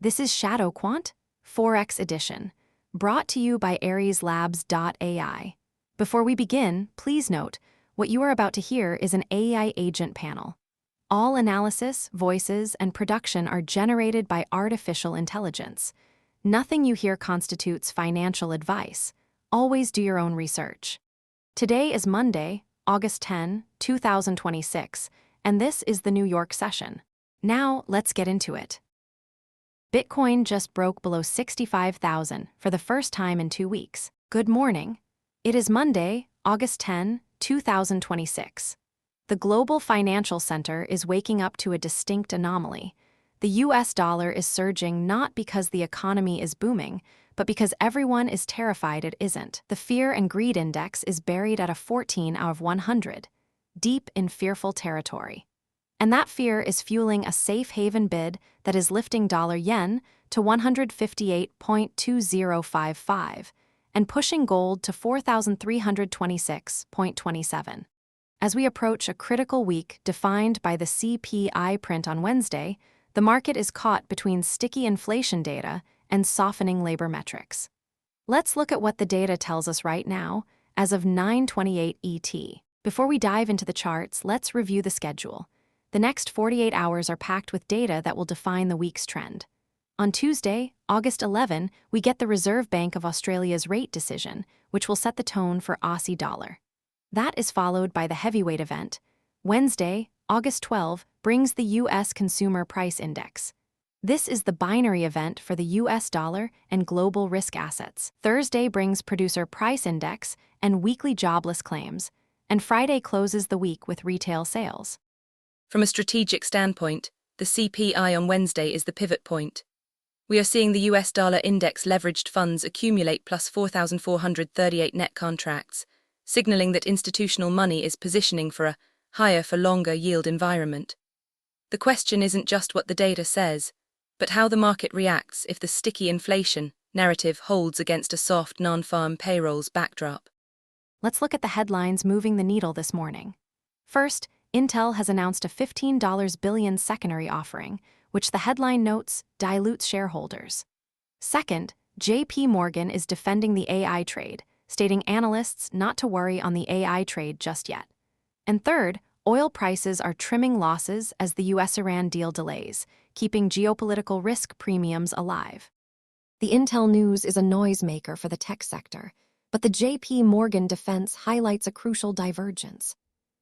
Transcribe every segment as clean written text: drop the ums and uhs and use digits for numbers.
This is ShadowQuant Forex Edition, brought to you by AriesLabs.ai. Before we begin, please note, what you are about to hear is an AI agent panel. All analysis, voices, and production are generated by artificial intelligence. Nothing you hear constitutes financial advice. Always do your own research. Today is Monday, August 10, 2026, and this is the New York session. Now, let's get into it. Bitcoin just broke below 65,000 for the first time in 2 weeks. Good morning. It is Monday, August 10, 2026. The global financial center is waking up to a distinct anomaly. The US dollar is surging not because the economy is booming, but because everyone is terrified it isn't. The fear and greed index is buried at a 14 out of 100, deep in fearful territory. And that fear is fueling a safe haven bid that is lifting dollar-yen to 158.2055 and pushing gold to 4,326.27. As we approach a critical week defined by the CPI print on Wednesday, the market is caught between sticky inflation data and softening labor metrics. Let's look at what the data tells us right now, as of 9:28 ET. Before we dive into the charts, let's review the schedule. The next 48 hours are packed with data that will define the week's trend. On Tuesday, August 11, we get the Reserve Bank of Australia's rate decision, which will set the tone for Aussie dollar. That is followed by the heavyweight event. Wednesday, August 12, brings the U.S. Consumer Price Index. This is the binary event for the U.S. dollar and global risk assets. Thursday brings Producer Price Index and weekly jobless claims, and Friday closes the week with retail sales. From a strategic standpoint, the CPI on Wednesday is the pivot point. We are seeing the US dollar index leveraged funds accumulate plus 4,438 net contracts, signaling that institutional money is positioning for a higher-for-longer yield environment. The question isn't just what the data says, but how the market reacts if the sticky inflation narrative holds against a soft non-farm payrolls backdrop. Let's look at the headlines moving the needle this morning. First, Intel has announced a $15 billion secondary offering, which the headline notes dilutes shareholders. Second, JP Morgan is defending the AI trade, stating analysts not to worry on the AI trade just yet. And third, oil prices are trimming losses as the US-Iran deal delays, keeping geopolitical risk premiums alive. The Intel news is a noisemaker for the tech sector, but the JP Morgan defense highlights a crucial divergence.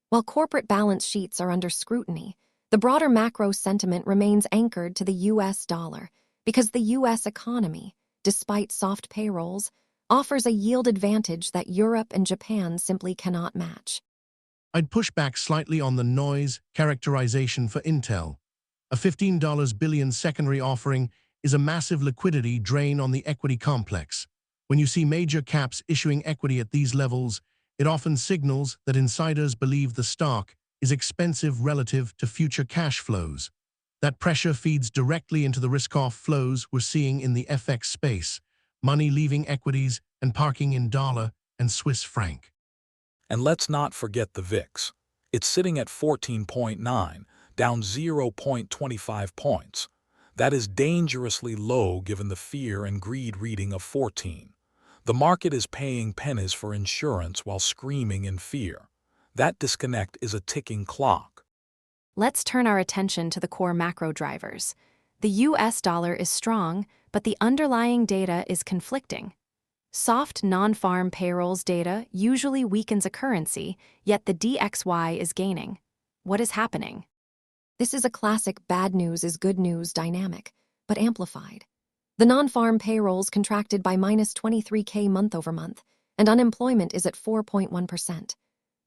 While corporate balance sheets are under scrutiny, the broader macro sentiment remains anchored to the US dollar because the US economy, despite soft payrolls, offers a yield advantage that Europe and Japan simply cannot match. I'd push back slightly on the noise characterization for Intel. A $15 billion secondary offering is a massive liquidity drain on the equity complex. When you see major caps issuing equity at these levels, it often signals that insiders believe the stock is expensive relative to future cash flows. That pressure feeds directly into the risk-off flows we're seeing in the FX space, money leaving equities and parking in dollar and Swiss franc. And let's not forget the VIX. It's sitting at 14.9, down 0.25 points. That is dangerously low given the fear and greed reading of 14. The market is paying pennies for insurance while screaming in fear. That disconnect is a ticking clock. Let's turn our attention to the core macro drivers. The US dollar is strong, but the underlying data is conflicting. Soft non-farm payrolls data usually weakens a currency, yet the DXY is gaining. What is happening? This is a classic bad news is good news dynamic, but amplified. The non-farm payrolls contracted by minus 23K month over month, and unemployment is at 4.1%.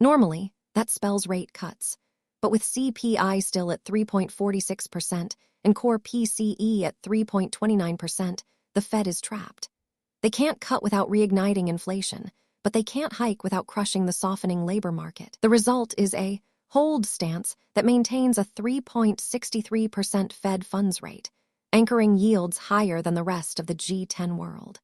Normally, that spells rate cuts. But with CPI still at 3.46% and core PCE at 3.29%, the Fed is trapped. They can't cut without reigniting inflation, but they can't hike without crushing the softening labor market. The result is a hold stance that maintains a 3.63% Fed funds rate, anchoring yields higher than the rest of the G10 world.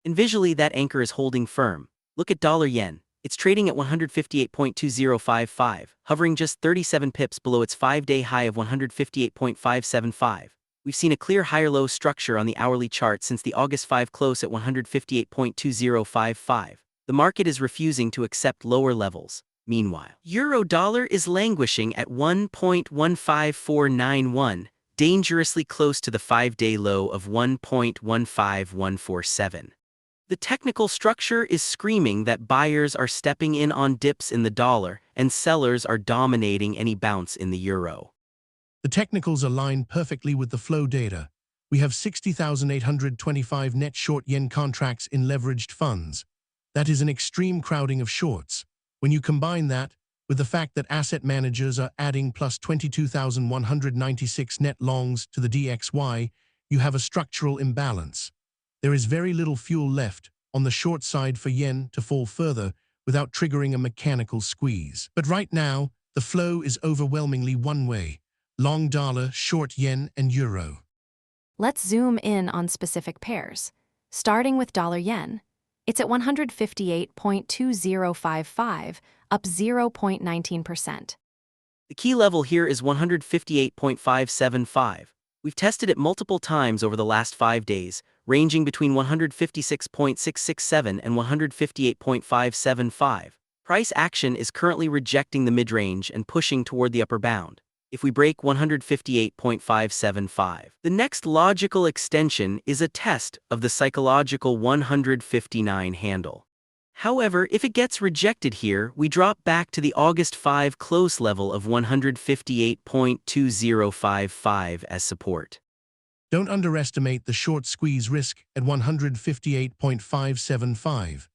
And visually, that anchor is holding firm. Look at dollar-yen. It's trading at 158.2055, hovering just 37 pips below its 5-day high of 158.575. We've seen a clear higher-low structure on the hourly chart since the August 5 close at 158.2055. The market is refusing to accept lower levels. Meanwhile, euro-dollar is languishing at 1.15491, dangerously close to the 5-day low of 1.15147. The technical structure is screaming that buyers are stepping in on dips in the dollar and sellers are dominating any bounce in the euro. The technicals align perfectly with the flow data. We have 60,825 net short yen contracts in leveraged funds. That is an extreme crowding of shorts. When you combine that with the fact that asset managers are adding plus 22,196 net longs to the DXY, you have a structural imbalance. There is very little fuel left on the short side for yen to fall further without triggering a mechanical squeeze. But right now, the flow is overwhelmingly one way: long dollar, short yen, and euro. Let's zoom in on specific pairs. Starting with dollar-yen, it's at 158.2055, up 0.19%. The key level here is 158.575. We've tested it multiple times over the last 5 days, ranging between 156.667 and 158.575. Price action is currently rejecting the mid-range and pushing toward the upper bound. If we break 158.575, the next logical extension is a test of the psychological 159 handle. However, if it gets rejected here, we drop back to the August 5 close level of 158.2055 as support. Don't underestimate the short squeeze risk at 158.575.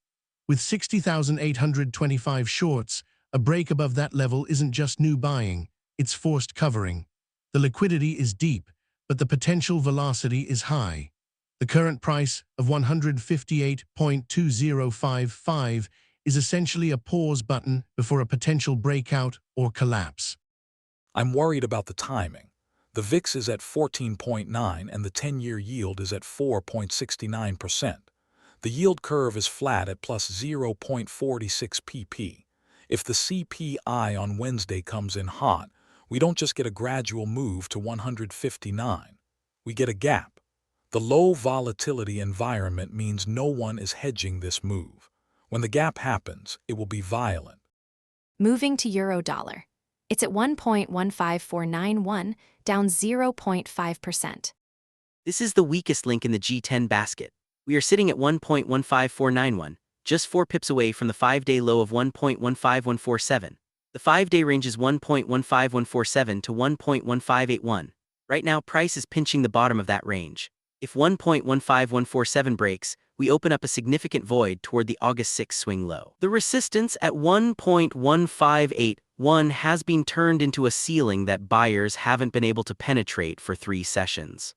With 60,825 shorts, a break above that level isn't just new buying, it's forced covering. The liquidity is deep, but the potential velocity is high. The current price of 158.2055 is essentially a pause button before a potential breakout or collapse. I'm worried about the timing. The VIX is at 14.9 and the 10-year yield is at 4.69%. The yield curve is flat at plus 0.46 pp. If the CPI on Wednesday comes in hot, we don't just get a gradual move to 159. We get a gap. The low volatility environment means no one is hedging this move. When the gap happens, it will be violent. Moving to euro-dollar, it's at 1.15491, down 0.5%. This is the weakest link in the G10 basket. We are sitting at 1.15491, just 4 pips away from the 5-day low of 1.15147. The 5-day range is 1.15147 to 1.1581. Right now, price is pinching the bottom of that range. If 1.15147 breaks, we open up a significant void toward the August 6 swing low. The resistance at 1.1581 has been turned into a ceiling that buyers haven't been able to penetrate for 3 sessions.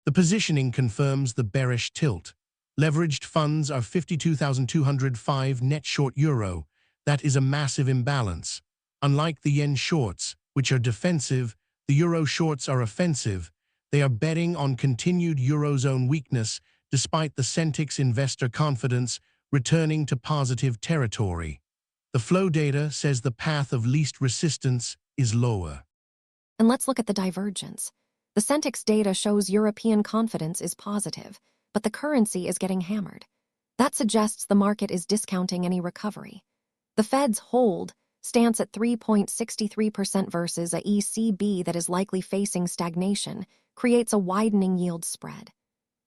The positioning confirms the bearish tilt. Leveraged funds are 52,205 net short euro. That is a massive imbalance. Unlike the yen shorts, which are defensive, the euro shorts are offensive. They are betting on continued eurozone weakness despite the Centix investor confidence returning to positive territory. The flow data says the path of least resistance is lower. And let's look at the divergence. The Centix data shows European confidence is positive, but the currency is getting hammered. That suggests the market is discounting any recovery. The Fed's hold stance at 3.63% versus a ECB that is likely facing stagnation creates a widening yield spread.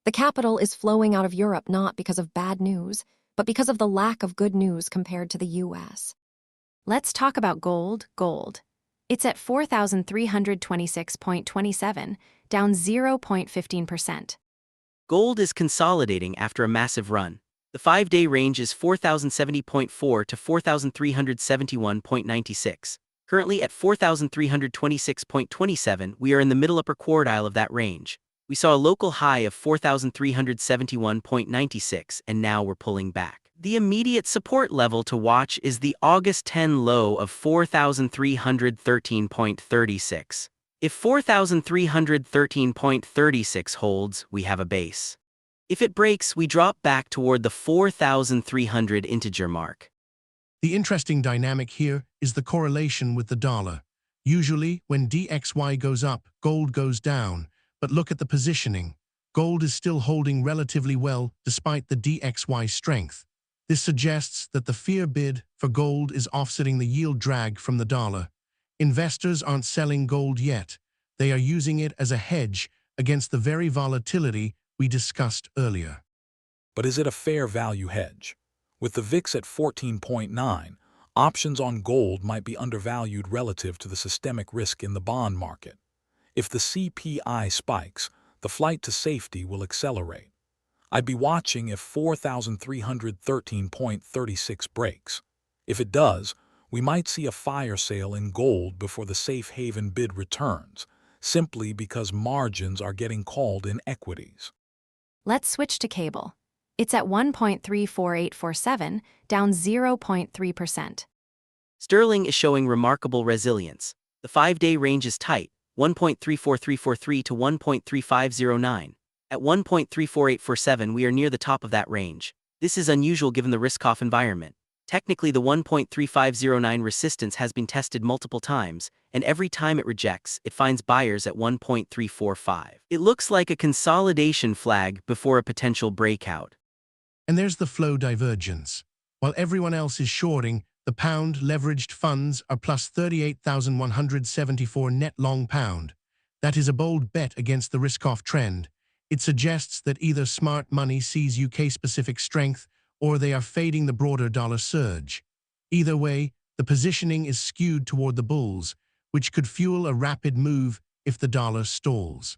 The capital is flowing out of Europe not because of bad news, but because of the lack of good news compared to the US. Let's talk about gold. It's at 4,326.27, down 0.15%. Gold is consolidating after a massive run. The 5-day range is 4,070.4 to 4,371.96. Currently at 4,326.27, we are in the middle upper quartile of that range. We saw a local high of 4,371.96 and now we're pulling back. The immediate support level to watch is the August 10 low of 4,313.36. If 4,313.36 holds, we have a base. If it breaks, we drop back toward the 4,300 integer mark. The interesting dynamic here is the correlation with the dollar. Usually, when DXY goes up, gold goes down, But look at the positioning. Gold is still holding relatively well despite the DXY strength. This suggests that the fear bid for gold is offsetting the yield drag from the dollar. Investors aren't selling gold yet. They are using it as a hedge against the very volatility we discussed earlier. But is it a fair value hedge? With the VIX at 14.9, options on gold might be undervalued relative to the systemic risk in the bond market. If the CPI spikes, the flight to safety will accelerate. I'd be watching if 4,313.36 breaks. If it does, we might see a fire sale in gold before the safe haven bid returns, simply because margins are getting called in equities. Let's switch to cable. It's at 1.34847, down 0.3%. Sterling is showing remarkable resilience. The 5-day range is tight, 1.34343 to 1.3509. At 1.34847 we are near the top of that range. This is unusual given the risk-off environment. Technically the 1.3509 resistance has been tested multiple times, and every time it rejects, it finds buyers at 1.345. It looks like a consolidation flag before a potential breakout. And there's the flow divergence. While everyone else is shorting, the pound leveraged funds are plus 38,174 net long pound. That is a bold bet against the risk-off trend. It suggests that either smart money sees UK-specific strength or they are fading the broader dollar surge. Either way, the positioning is skewed toward the bulls, which could fuel a rapid move if the dollar stalls.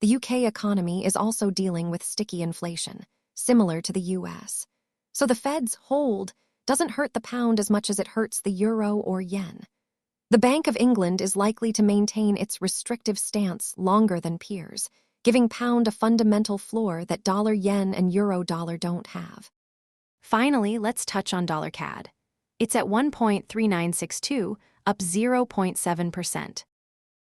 The UK economy is also dealing with sticky inflation, similar to the US. So the Fed's hold doesn't hurt the pound as much as it hurts the euro or yen. The Bank of England is likely to maintain its restrictive stance longer than peers, giving pound a fundamental floor that dollar yen and euro dollar don't have. Finally, let's touch on dollar CAD. It's at 1.3962, up 0.7%.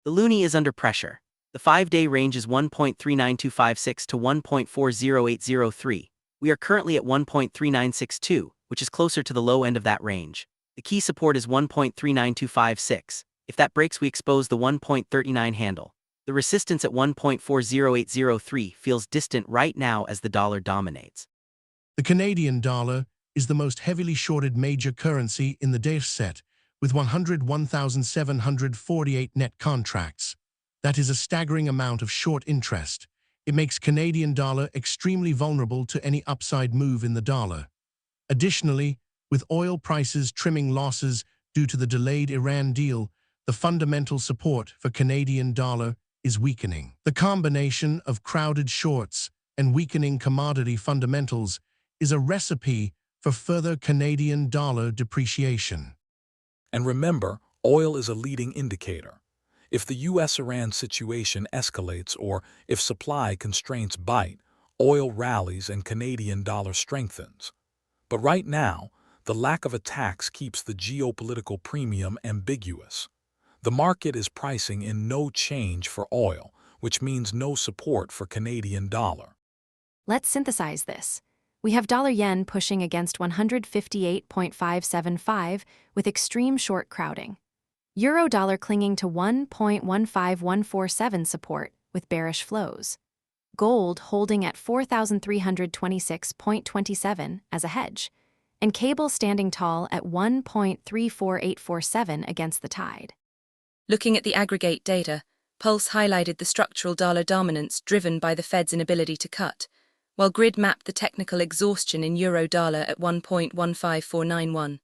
The loonie is under pressure. The 5-day range is 1.39256 to 1.40803. We are currently at 1.3962, which is closer to the low end of that range. The key support is 1.39256. If that breaks, we expose the 1.39 handle. The resistance at 1.40803 feels distant right now as the dollar dominates. The Canadian dollar is the most heavily shorted major currency in the dataset, with 101,748 net contracts. That is a staggering amount of short interest. It makes Canadian dollar extremely vulnerable to any upside move in the dollar. Additionally, with oil prices trimming losses due to the delayed Iran deal, the fundamental support for Canadian dollar is weakening. The combination of crowded shorts and weakening commodity fundamentals is a recipe for further Canadian dollar depreciation. And remember, oil is a leading indicator. If the US-Iran situation escalates or if supply constraints bite, oil rallies and Canadian dollar strengthens. But right now, the lack of attacks keeps the geopolitical premium ambiguous. The market is pricing in no change for oil, which means no support for Canadian dollar. Let's synthesize this. We have dollar-yen pushing against 158.575 with extreme short crowding. Euro-dollar clinging to 1.15147 support with bearish flows. Gold holding at 4,326.27 as a hedge, and cable standing tall at 1.34847 against the tide. Looking at the aggregate data, Pulse highlighted the structural dollar dominance driven by the Fed's inability to cut, while Grid mapped the technical exhaustion in euro-dollar at 1.15491.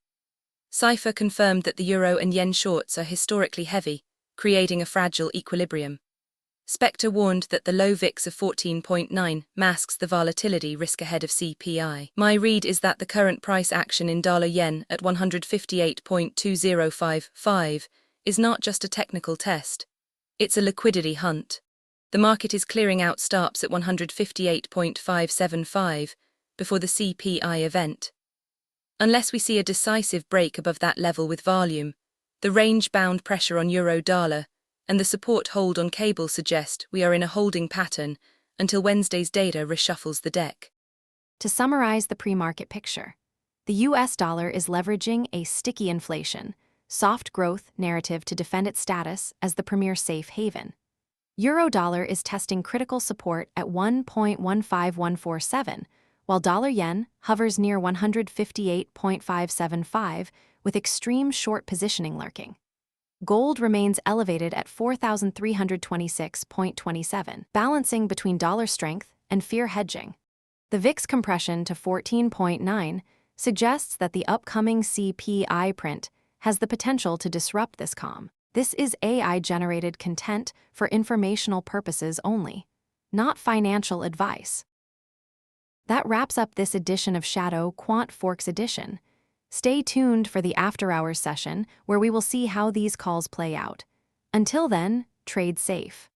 CIPHER confirmed that the euro and yen shorts are historically heavy, creating a fragile equilibrium. SPECTER warned that the low VIX of 14.9 masks the volatility risk ahead of CPI. My read is that the current price action in dollar-yen at 158.2055 is not just a technical test. It's a liquidity hunt. The market is clearing out stops at 158.575 before the CPI event. Unless we see a decisive break above that level with volume, the range-bound pressure on euro-dollar and the support hold on cable suggest we are in a holding pattern until Wednesday's data reshuffles the deck. To summarize the pre-market picture, the US dollar is leveraging a sticky inflation, soft growth narrative to defend its status as the premier safe haven. Euro-dollar is testing critical support at 1.15147, while dollar-yen hovers near 158.575 with extreme short positioning lurking. Gold remains elevated at 4,326.27, balancing between dollar strength and fear hedging. The VIX compression to 14.9 suggests that the upcoming CPI print has the potential to disrupt this calm. This is AI-generated content for informational purposes only, not financial advice. That wraps up this edition of ShadowQuant Forex Edition. Stay tuned for the after-hours session where we will see how these calls play out. Until then, trade safe.